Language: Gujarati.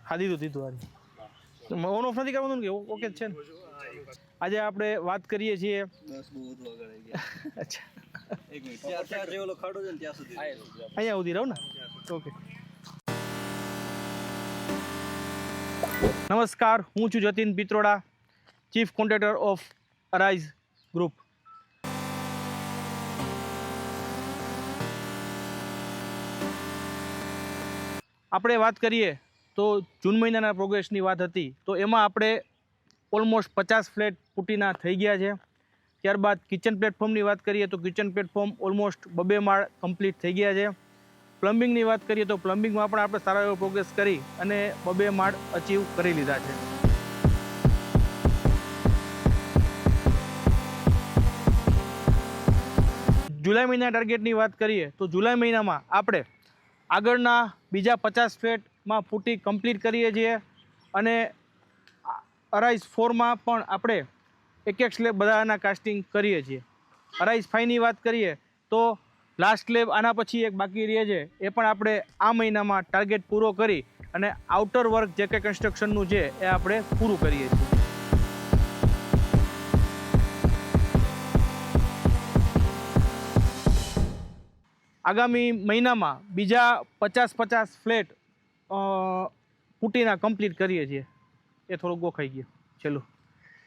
હા દીધું ઓન ઓફ નથી કરવાનું કે ઓકે જ છે ને? આજે આપણે વાત કરીએ છીએ અચ્છા અહીંયા સુધી રહું ને ઓકે. નમસ્કાર, હું છું Jatin Pitroda, chief contractor of Arise group. આપણે વાત કરીએ તો જૂન મહિનાના પ્રોગ્રેસની વાત હતી, તો એમાં આપણે ઓલમોસ્ટ 50 ફ્લેટ પુટીના થઈ ગયા છે. ત્યારબાદ કિચન પ્લેટફોર્મની વાત કરીએ તો કિચન પ્લેટફોર્મ ઓલમોસ્ટ 2 માળ કમ્પ્લીટ થઈ ગયા છે. પ્લમ્બિંગની વાત કરીએ તો પ્લમ્બિંગમાં પણ આપણે સારો એવો પ્રોગ્રેસ કરી અને 2 માળ અચીવ કરી લીધા છે. જુલાઈ મહિના ટાર્ગેટની વાત કરીએ તો જુલાઈ મહિનામાં આપણે આગળના બીજા 50 ફ્લેટમાં પુટી કમ્પ્લીટ કરીએ છીએ અને અરાઇઝ 4માં પણ આપણે એક સ્લેબ બધાના કાસ્ટિંગ કરીએ છીએ. અરાઇઝ 5ની વાત કરીએ તો લાસ્ટ સ્લેબ આના પછી એક બાકી રહે છે, એ પણ આપણે આ મહિનામાં ટાર્ગેટ પૂરો કરી અને આઉટર વર્ક જે કંઈ કન્સ્ટ્રક્શનનું છે એ આપણે પૂરું કરીએ છીએ. આગામી મહિનામાં બીજા 50 ફ્લેટ પુટીના કમ્પ્લીટ કરીએ છીએ. એ થોડુંક ગોખાઈ ગયું છેલ્લું.